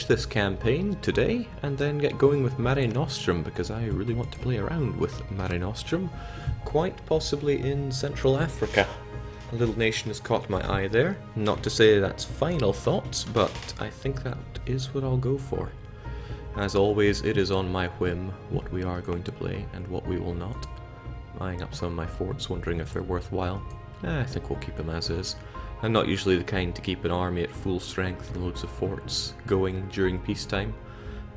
finish this campaign today and then get going with Mare Nostrum, because I really want to play around with Mare Nostrum, quite possibly in Central Africa. A little nation has caught my eye there. Not to say that's final thoughts, but I think that is what I'll go for. As always, it is on my whim what we are going to play and what we will not. Eyeing up some of my forts, wondering if they're worthwhile. I think we'll keep them as is. I'm not usually the kind to keep an army at full strength and loads of forts going during peacetime,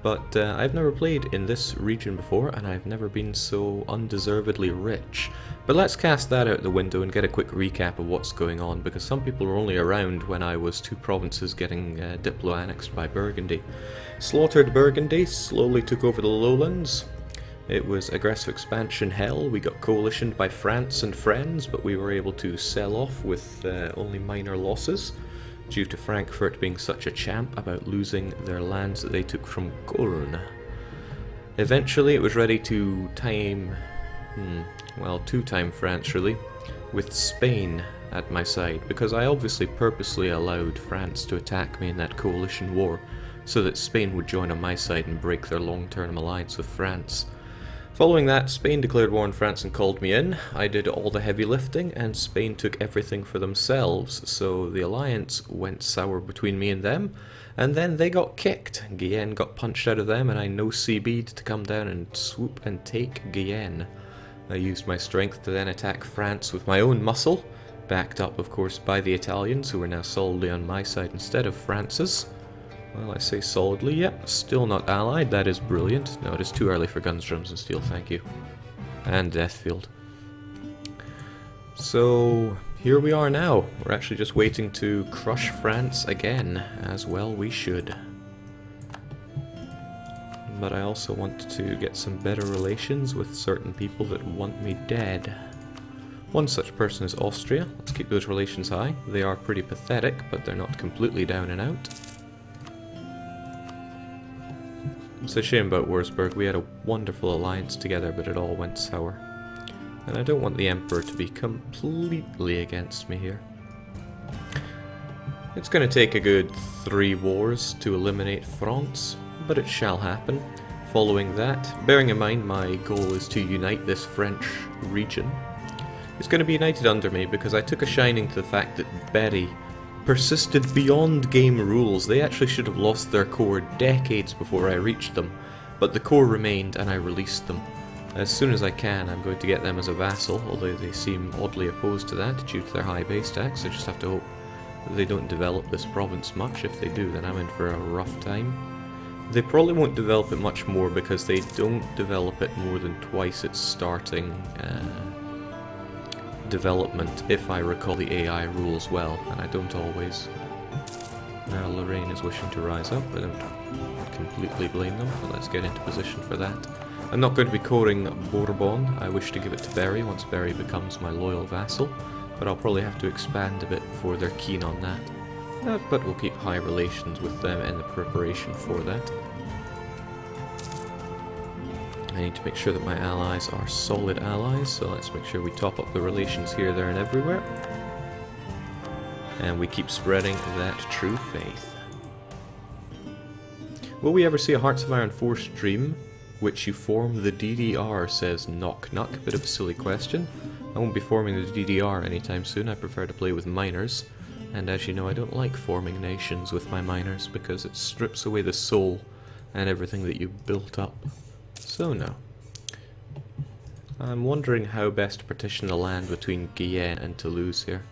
but I've never played in this region before, and I've never been so undeservedly rich. But let's cast that out the window and get a quick recap of what's going on, because some people were only around when I was 2 provinces getting Diplo annexed by Burgundy. Slaughtered Burgundy, slowly took over the lowlands. It was aggressive expansion hell. We got coalitioned by France and friends, but we were able to sell off with only minor losses, due to Frankfurt being such a champ about losing their lands that they took from Köln. Eventually it was ready to time, two-time France really, with Spain at my side, because I obviously purposely allowed France to attack me in that coalition war, so that Spain would join on my side and break their long-term alliance with France. Following that, Spain declared war on France and called me in. I did all the heavy lifting, and Spain took everything for themselves, so the alliance went sour between me and them, and then they got kicked. Guyenne got punched out of them, and I no CB'd to come down and swoop and take Guyenne. I used my strength to then attack France with my own muscle, backed up of course by the Italians, who were now solidly on my side instead of France's. Well, I say solidly, yep, still not allied, that is brilliant. No, it is too early for guns, drums and steel, thank you. And Deathfield. So, here we are now. We're actually just waiting to crush France again, as well we should. But I also want to get some better relations with certain people that want me dead. One such person is Austria. Let's keep those relations high. They are pretty pathetic, but they're not completely down and out. It's a shame about Wurzburg. We had a wonderful alliance together, but it all went sour. And I don't want the Emperor to be completely against me here. It's going to take a good 3 wars to eliminate France, but it shall happen. Following that, bearing in mind my goal is to unite this French region, it's going to be united under me because I took a shining to the fact that Berry persisted beyond game rules. They actually should have lost their core decades before I reached them, but the core remained and I released them. As soon as I can, I'm going to get them as a vassal, although they seem oddly opposed to that due to their high base tax. I just have to hope that they don't develop this province much. If they do, then I'm in for a rough time. They probably won't develop it much more because they don't develop it more than twice its starting development, if I recall the AI rules well, and I don't always. Now Lorraine is wishing to rise up. I don't completely blame them, but let's get into position for that. I'm not going to be coring Bourbon. I wish to give it to Berry once Berry becomes my loyal vassal, but I'll probably have to expand a bit before they're keen on that. But we'll keep high relations with them in the preparation for that. I need to make sure that my allies are solid allies, so let's make sure we top up the relations here, there, and everywhere. And we keep spreading that true faith. Will we ever see a Hearts of Iron 4 stream, which you form the DDR, says Knock Knock. Bit of a silly question. I won't be forming the DDR anytime soon. I prefer to play with miners. And as you know, I don't like forming nations with my miners, because it strips away the soul and everything that you built up. So no. I'm wondering how best to partition the land between Guyenne and Toulouse here.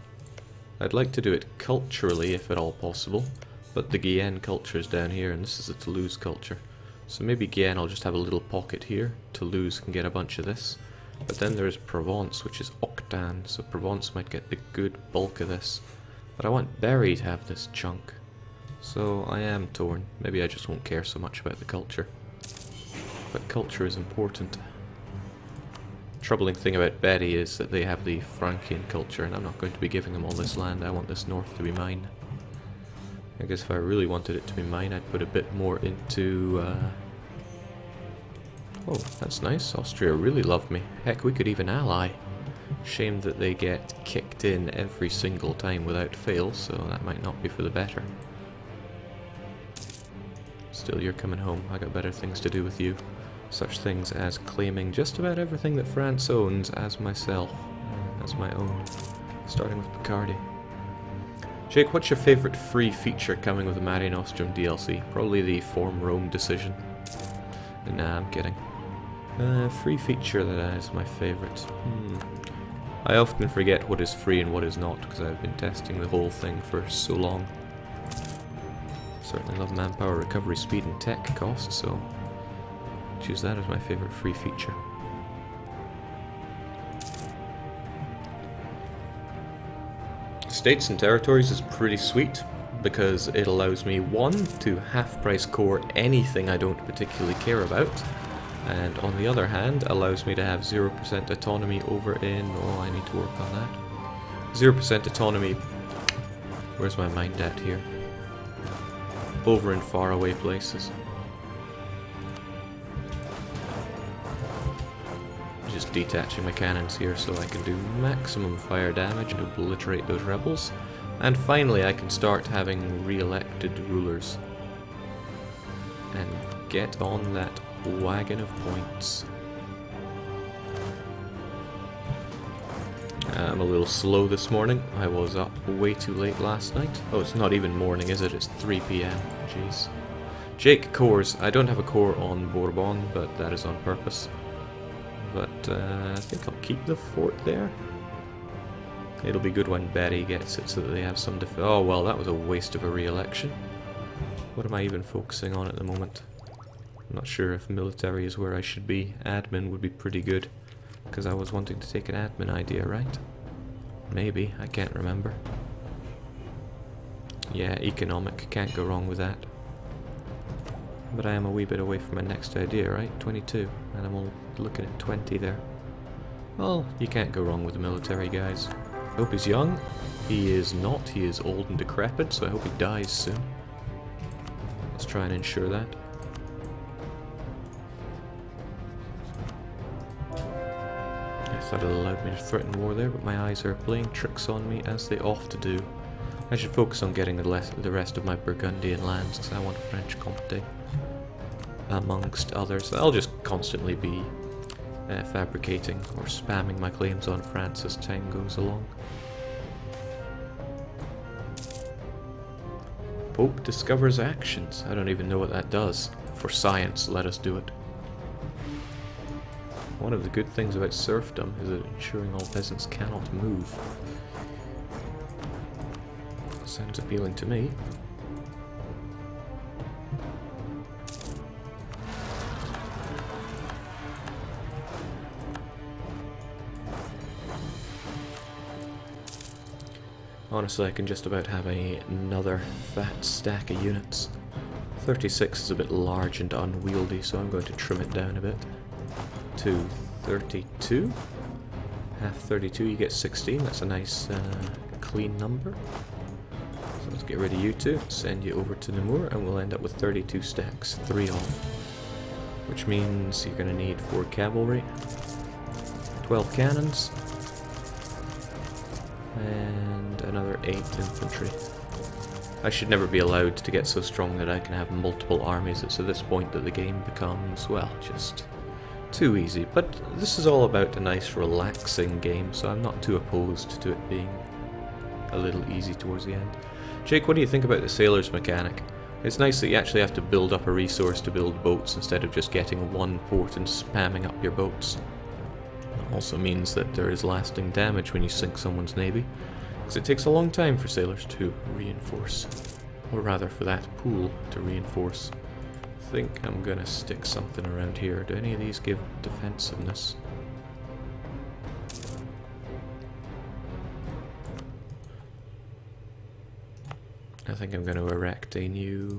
I'd like to do it culturally if at all possible, but the Guyenne culture is down here and this is the Toulouse culture. So maybe Guyenne will just have a little pocket here, Toulouse can get a bunch of this, but then there's Provence, which is Octane, so Provence might get the good bulk of this. But I want Berry to have this chunk, so I am torn. Maybe I just won't care so much about the culture. But culture is important. Troubling thing about Berry is that they have the Frankian culture, and I'm not going to be giving them all this land. I want this north to be mine. I guess if I really wanted it to be mine, I'd put a bit more into... Oh, that's nice. Austria really love me. Heck, we could even ally. Shame that they get kicked in every single time without fail, so that might not be for the better. Still, you're coming home. I got better things to do with you. Such things as claiming just about everything that France owns as myself, as my own. Starting with Picardy. Jake, what's your favourite free feature coming with the Mare Nostrum DLC? Probably the Form Rome decision. Nah, I'm kidding. Free feature that is my favourite. I often forget what is free and what is not, because I've been testing the whole thing for so long. Certainly love manpower, recovery, speed and tech cost, so choose that as my favourite free feature. States and Territories is pretty sweet, because it allows me, one, to half-price core anything I don't particularly care about, and on the other hand, allows me to have 0% autonomy over in... oh, I need to work on that. 0% autonomy... where's my mind at here? Over in faraway places. Just detaching my cannons here so I can do maximum fire damage and obliterate those rebels. And finally I can start having re-elected rulers. And get on that wagon of points. I'm a little slow this morning. I was up way too late last night. Oh, it's not even morning, is it? It's 3 PM. Jeez. Jake, cores. I don't have a core on Bourbon, but that is on purpose. But I think I'll keep the fort there. It'll be good when Betty gets it so that they have some oh well, that was a waste of a re-election. What am I even focusing on at the moment? I'm not sure if military is where I should be. Admin would be pretty good. Because I was wanting to take an admin idea, right? Maybe, I can't remember. Yeah, economic, can't go wrong with that. But I am a wee bit away from my next idea, right? 22, and I'm all looking at 20 there. Well, you can't go wrong with the military, guys. I hope he's young. He is not, he is old and decrepit, so I hope he dies soon. Let's try and ensure that. I thought it allowed me to threaten war there, but my eyes are playing tricks on me, as they often do. I should focus on getting the rest of my Burgundian lands, because I want French Comté, amongst others. I'll just constantly be fabricating or spamming my claims on France as time goes along. Pope discovers actions. I don't even know what that does. For science, let us do it. One of the good things about serfdom is that ensuring all peasants cannot move. Sounds appealing to me. Honestly, I can just about have another fat stack of units. 36 is a bit large and unwieldy, so I'm going to trim it down a bit. To 32. Half 32, you get 16. That's a nice clean number. So let's get rid of you two, send you over to Namur, and we'll end up with 32 stacks, 3 off. Which means you're going to need 4 cavalry, 12 cannons, and another 8 infantry. I should never be allowed to get so strong that I can have multiple armies. It's at this point that the game becomes, well, just too easy. But this is all about a nice relaxing game, so I'm not too opposed to it being a little easy towards the end. Jake, what do you think about the sailors mechanic? It's nice that you actually have to build up a resource to build boats instead of just getting one port and spamming up your boats. It also means that there is lasting damage when you sink someone's navy, because it takes a long time for sailors to reinforce, or rather for that pool to reinforce. I think I'm gonna stick something around here. Do any of these give defensiveness? I think I'm going to erect a new...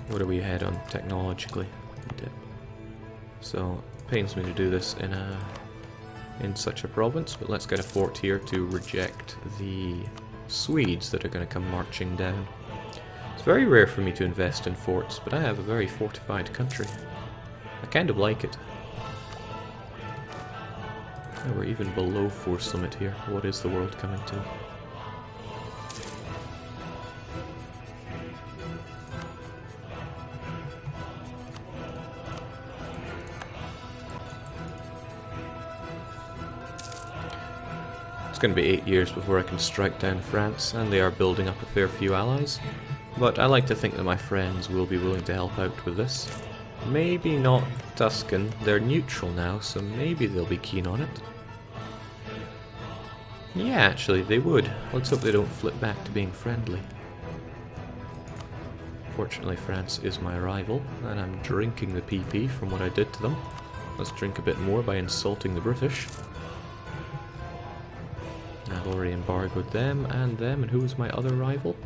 What are we ahead on technologically? So, it pains me to do this in such a province, but let's get a fort here to reject the Swedes that are going to come marching down. It's very rare for me to invest in forts, but I have a very fortified country. I kind of like it. Oh, we're even below force limit here. What is the world coming to? going to be 8 years before I can strike down France, and they are building up a fair few allies. But I like to think that my friends will be willing to help out with this. Maybe not Tuscan, they're neutral now, so maybe they'll be keen on it. Yeah, actually, they would. Let's hope they don't flip back to being friendly. Fortunately, France is my rival, and I'm drinking the PP from what I did to them. Let's drink a bit more by insulting the British. I've already embargoed them, and who is my other rival?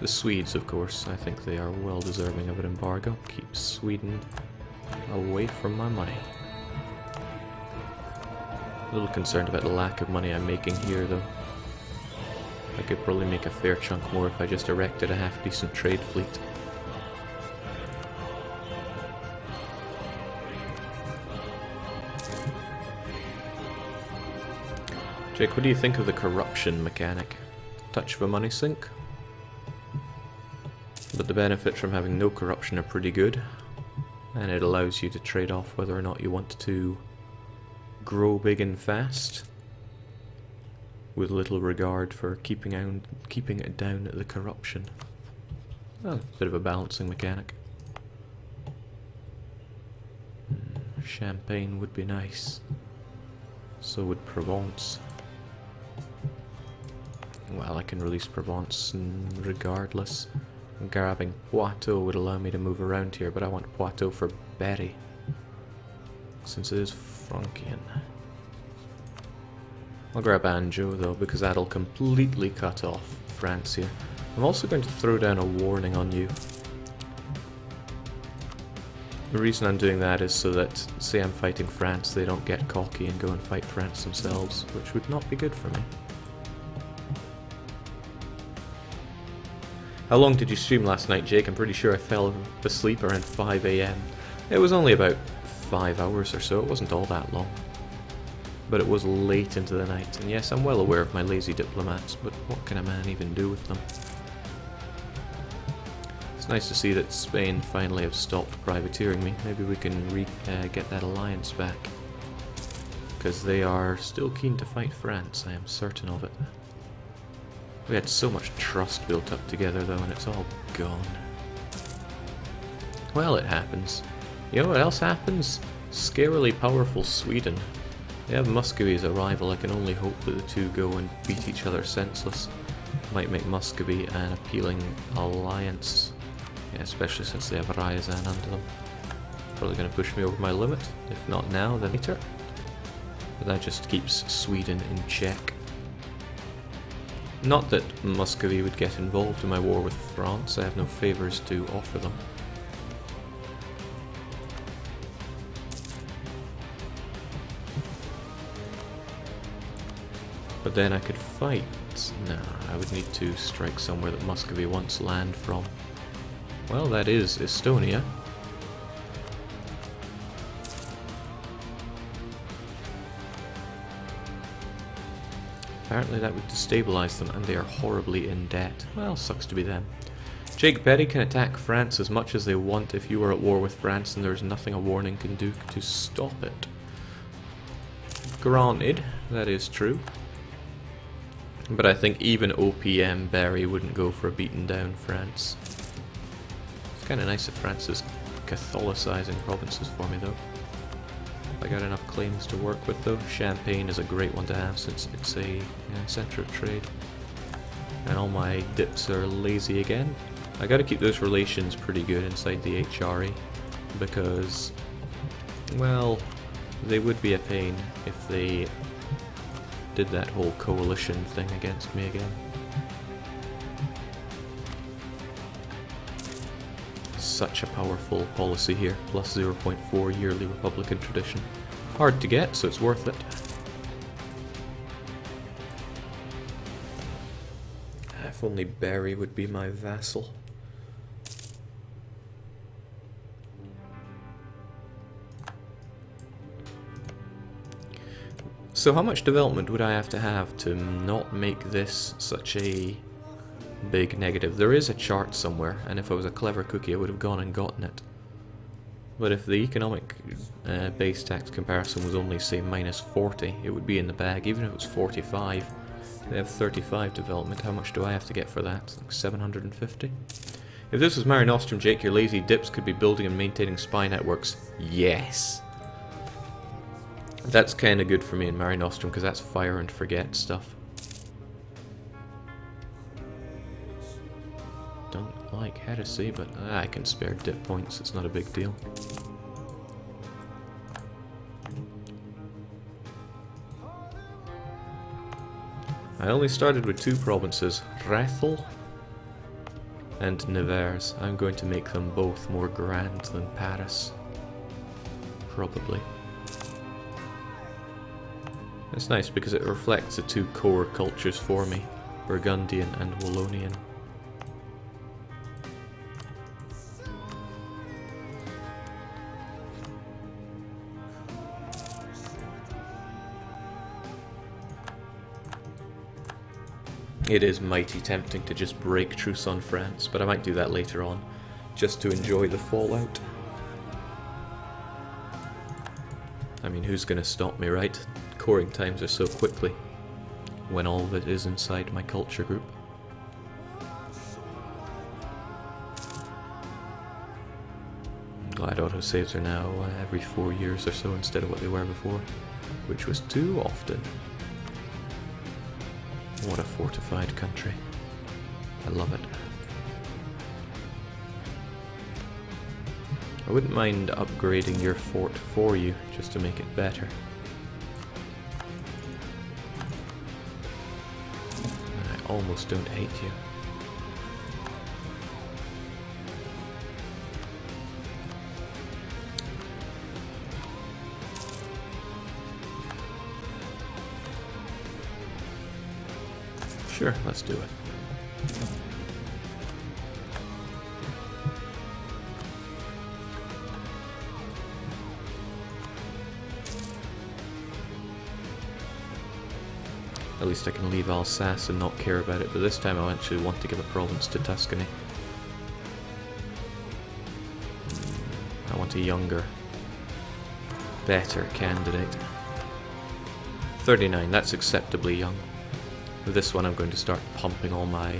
The Swedes, of course. I think they are well deserving of an embargo. Keep Sweden away from my money. A little concerned about the lack of money I'm making here, though. I could probably make a fair chunk more if I just erected a half-decent trade fleet. Jake, what do you think of the corruption mechanic? Touch of a money sink? But the benefits from having no corruption are pretty good, and it allows you to trade off whether or not you want to grow big and fast, with little regard for keeping it down at the corruption. Well, a bit of a balancing mechanic. Champagne would be nice. So would Provence. Well, I can release Provence regardless. Grabbing Poitou would allow me to move around here, but I want Poitou for Berry, since it is Frankian. I'll grab Anjou though, because that'll completely cut off France here. I'm also going to throw down a warning on you. The reason I'm doing that is so that, say I'm fighting France, they don't get cocky and go and fight France themselves, which would not be good for me. How long did you stream last night, Jake? I'm pretty sure I fell asleep around 5 AM. It was only about 5 hours or so, it wasn't all that long. But it was late into the night, and yes, I'm well aware of my lazy diplomats, but what can a man even do with them? It's nice to see that Spain finally have stopped privateering me. Maybe we can get that alliance back. Because they are still keen to fight France, I am certain of it. We had so much trust built up together though, and it's all gone. Well, it happens. You know what else happens? Scarily powerful Sweden. They have Muscovy as a rival. I can only hope that the two go and beat each other senseless. Might make Muscovy an appealing alliance. Yeah, especially since they have Ryazan under them. Probably going to push me over my limit. If not now, then later. But that just keeps Sweden in check. Not that Muscovy would get involved in my war with France, I have no favours to offer them. But then I could fight. Nah, I would need to strike somewhere that Muscovy wants land from. Well, that is Estonia. Apparently that would destabilise them, and they are horribly in debt. Well, sucks to be them. Jake, Berry can attack France as much as they want if you are at war with France and there's nothing a warning can do to stop it. Granted, that is true. But I think even OPM Berry wouldn't go for a beaten down France. It's kind of nice that France is Catholicising provinces for me though. I got enough claims to work with though. Champagne is a great one to have since it's a centre of trade. And all my dips are lazy again. I gotta keep those relations pretty good inside the HRE because, well, they would be a pain if they did that whole coalition thing against me again. Such a powerful policy here, plus 0.4 yearly Republican tradition. Hard to get, so it's worth it. If only Berry would be my vassal. So how much development would I have to not make this such a big negative? There is a chart somewhere, and if I was a clever cookie I would have gone and gotten it. But if the economic base tax comparison was only, say, -40, it would be in the bag. Even if it was 45, They have 35 development. How much do I have to get for that? Like 750? If this was Mare Nostrum, Jake, your lazy dips could be building and maintaining spy networks. Yes! That's kind of good for me in Mare Nostrum, because that's fire and forget stuff. Don't like heresy, but I can spare dip points. It's not a big deal. I only started with 2 provinces, Rethel and Nevers. I'm going to make them both more grand than Paris. Probably. It's nice because it reflects the 2 core cultures for me, Burgundian and Wallonian. It is mighty tempting to just break truce on France, but I might do that later on, just to enjoy the fallout. I mean, who's gonna stop me, right? Coring times are so quickly, when all of it is inside my culture group. I'm glad autosaves are now every 4 years or so instead of what they were before, which was too often. What a fortified country. I love it. I wouldn't mind upgrading your fort for you, just to make it better. I almost don't hate you. Sure, let's do it. At least I can leave Alsace and not care about it, but this time I actually want to give a province to Tuscany. I want a younger, better candidate. 39, that's acceptably young. With this one I'm going to start pumping all my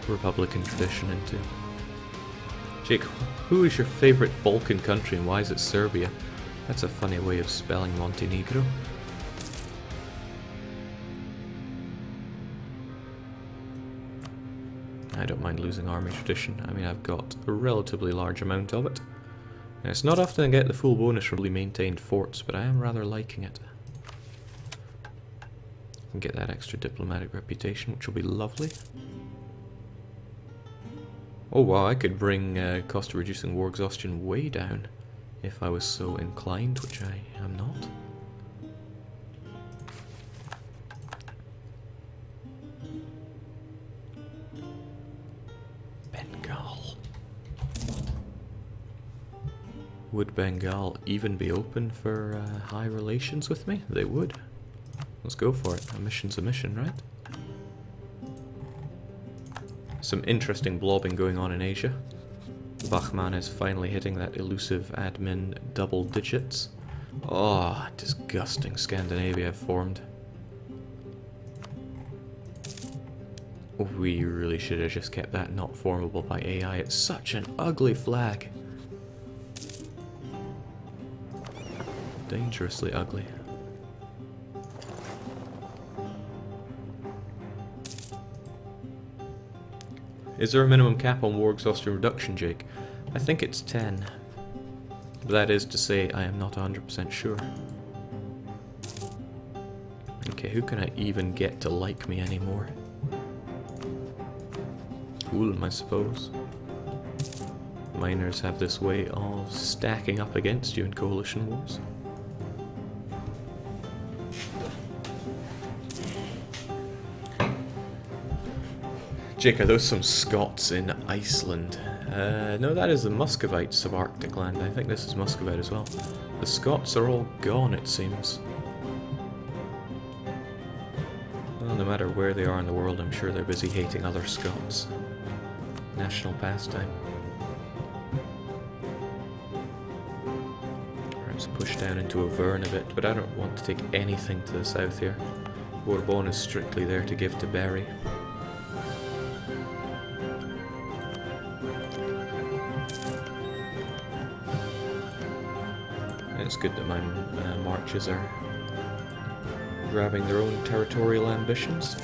Republican tradition into. Jake, who is your favourite Balkan country and why is it Serbia? That's a funny way of spelling Montenegro. I don't mind losing army tradition. I mean, I've got a relatively large amount of it. And it's not often I get the full bonus from fully maintained forts, but I am rather liking it. And get that extra diplomatic reputation, which will be lovely. Oh wow, I could bring cost of reducing war exhaustion way down if I was so inclined, which I am not. Bengal. Would Bengal even be open for high relations with me? They would. Let's go for it. A mission's a mission, right? Some interesting blobbing going on in Asia. Bachmann is finally hitting that elusive admin double digits. Oh, disgusting Scandinavia have formed. We really should have just kept that not formable by AI. It's such an ugly flag. Dangerously ugly. Is there a minimum cap on war exhaustion reduction, Jake? I think it's 10. But that is to say, I am not 100% sure. Okay, who can I even get to like me anymore? Ulm, I suppose. Miners have this way of stacking up against you in coalition wars. Jake, are those some Scots in Iceland? No, that is the Muscovite subarctic land. I think this is Muscovite as well. The Scots are all gone, it seems. Well, no matter where they are in the world, I'm sure they're busy hating other Scots. National pastime. Perhaps push down into Auvergne a bit, but I don't want to take anything to the south here. Bourbon is strictly there to give to Berry. It's good that my marches are grabbing their own territorial ambitions.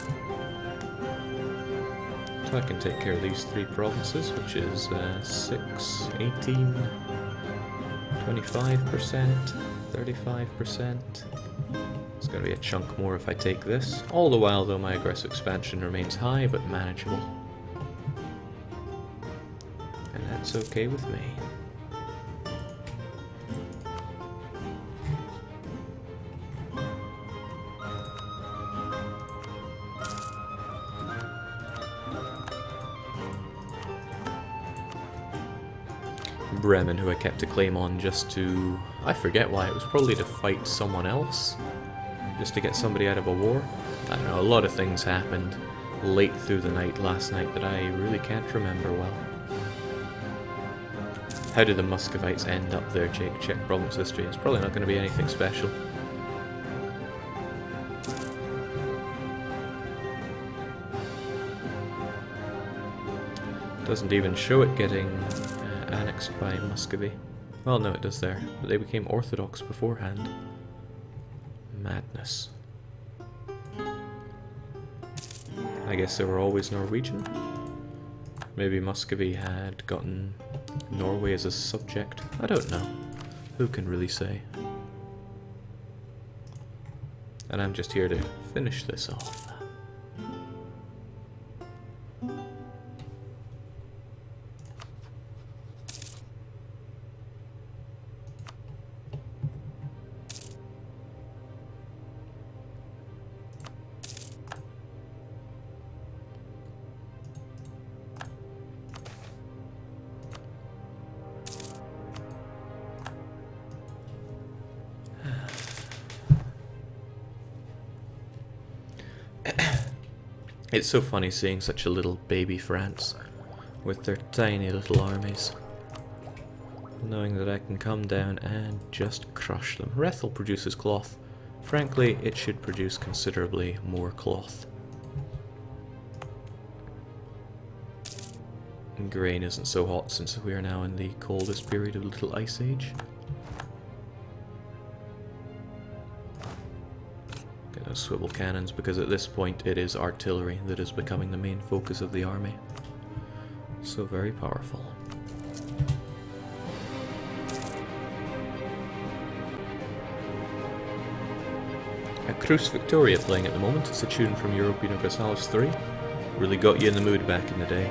So I can take care of these 3 provinces, which is 6, 18, 25%, 35%. It's going to be a chunk more if I take this. All the while, though, my aggressive expansion remains high, but manageable. And that's okay with me. Bremen, who I kept a claim on just to... I forget why, it was probably to fight someone else. Just to get somebody out of a war. I don't know, a lot of things happened late through the night last night that I really can't remember well. How did the Muscovites end up there, Czech province history? It's probably not going to be anything special. Doesn't even show it getting annexed by Muscovy. Well, no, it does there, but they became Orthodox beforehand. Madness. I guess they were always Norwegian. Maybe Muscovy had gotten Norway as a subject. I don't know. Who can really say? And I'm just here to finish this off. It's so funny seeing such a little baby France with their tiny little armies, knowing that I can come down and just crush them. Rethel produces cloth. Frankly, it should produce considerably more cloth. And grain isn't so hot since we are now in the coldest period of the Little Ice Age. Get those swivel cannons, because at this point it is artillery that is becoming the main focus of the army. So very powerful. A Cruz Victoria playing at the moment. It's a tune from Europa Universalis 3. Really got you in the mood back in the day.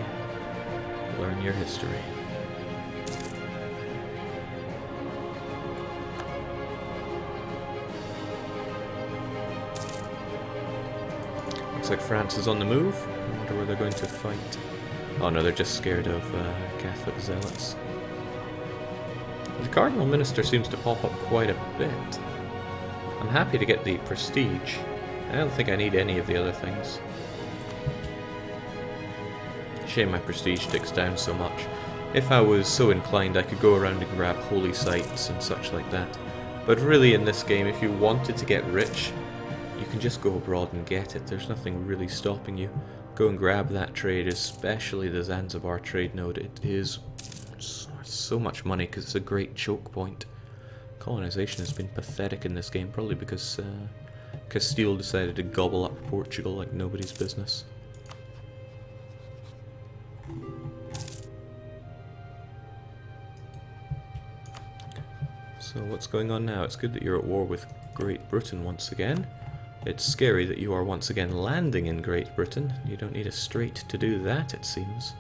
Learn your history. Looks like France is on the move. I wonder where they're going to fight. Oh no, they're just scared of Catholic zealots. The Cardinal Minister seems to pop up quite a bit. I'm happy to get the prestige. I don't think I need any of the other things. Shame my prestige ticks down so much. If I was so inclined, I could go around and grab holy sites and such like that. But really in this game, if you wanted to get rich, you can just go abroad and get it. There's nothing really stopping you. Go and grab that trade, especially the Zanzibar trade node. It is so much money because it's a great choke point. Colonization has been pathetic in this game, probably because Castile decided to gobble up Portugal like nobody's business. So what's going on now? It's good that you're at war with Great Britain once again. It's scary that you are once again landing in Great Britain. You don't need a strait to do that, it seems.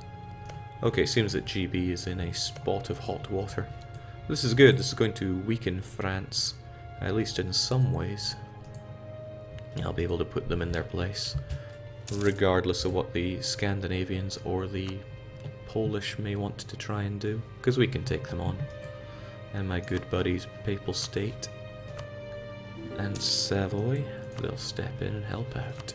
Okay, it seems that GB is in a spot of hot water. This is good. This is going to weaken France, at least in some ways. I'll be able to put them in their place, regardless of what the Scandinavians or the Polish may want to try and do, because we can take them on. And my good buddies Papal State and Savoy, they'll step in and help out.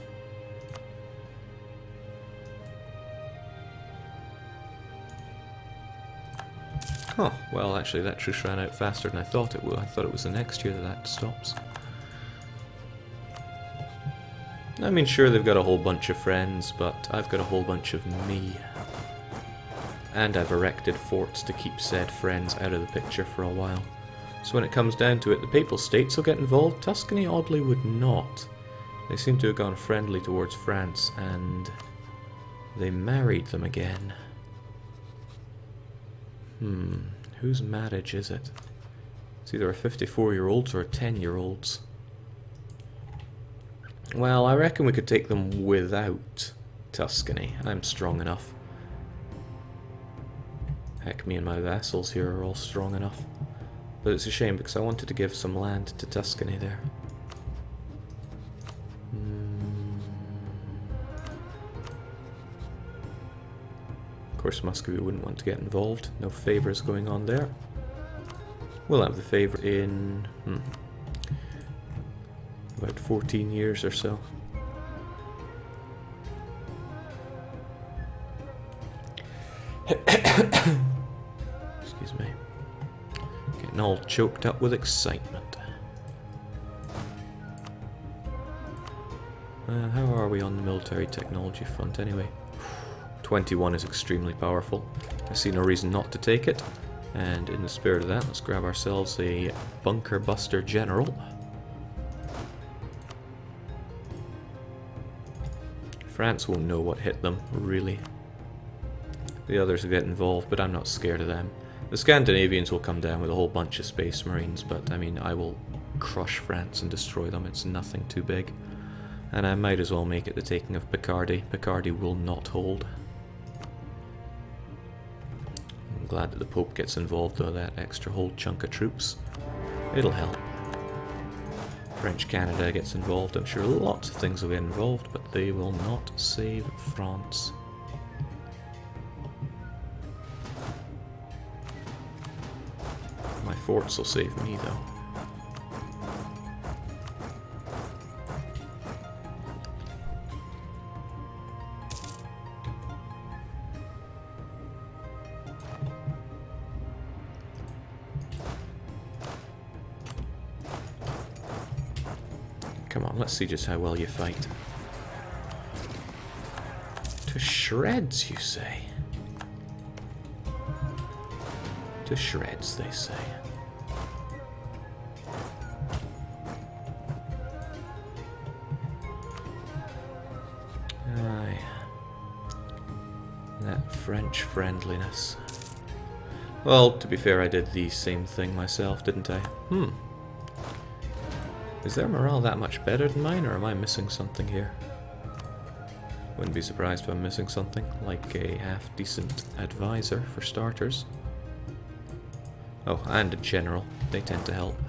Oh, well actually that truce ran out faster than I thought it would. I thought it was the next year that stops. I mean, sure, they've got a whole bunch of friends, but I've got a whole bunch of me. And I've erected forts to keep said friends out of the picture for a while. So when it comes down to it, the Papal States will get involved. Tuscany oddly would not. They seem to have gone friendly towards France, and they married them again. Whose marriage is it? It's either a 54-year-old's or a 10-year-old's. Well, I reckon we could take them without Tuscany. I'm strong enough. Heck, me and my vassals here are all strong enough. But it's a shame because I wanted to give some land to Tuscany there. Of course, Muscovy wouldn't want to get involved. No favours going on there. We'll have the favour in about 14 years or so. Excuse me. Getting all choked up with excitement. How are we on the military technology front anyway? 21 is extremely powerful. I see no reason not to take it. And in the spirit of that, let's grab ourselves a bunker buster general. France won't know what hit them, really. The others will get involved, but I'm not scared of them. The Scandinavians will come down with a whole bunch of space marines, but I mean, I will crush France and destroy them. It's nothing too big. And I might as well make it the taking of Picardy. Picardy will not hold. I'm glad that the Pope gets involved, though, that extra whole chunk of troops. It'll help. French Canada gets involved. I'm sure lots of things will get involved, but they will not save France. My forts will save me, though. Come on, let's see just how well you fight. To shreds, you say? To shreds, they say. Aye. That French friendliness. Well, to be fair, I did the same thing myself, didn't I? Is their morale that much better than mine, or am I missing something here? Wouldn't be surprised if I'm missing something, like a half-decent advisor, for starters. Oh, and a general. They tend to help.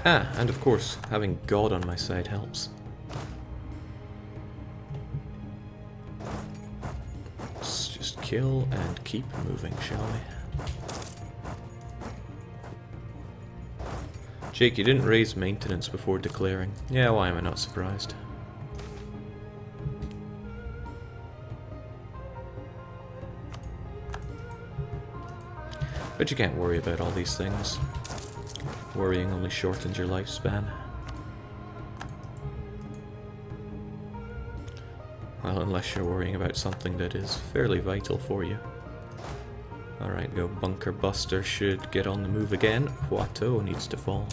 Ah, and of course, having God on my side helps. Let's just kill and keep moving, shall we? Jake, you didn't raise maintenance before declaring. Yeah, why am I not surprised? But you can't worry about all these things. Worrying only shortens your lifespan. Well, unless you're worrying about something that is fairly vital for you. Alright, go Bunker Buster should get on the move again. Poitou needs to fall.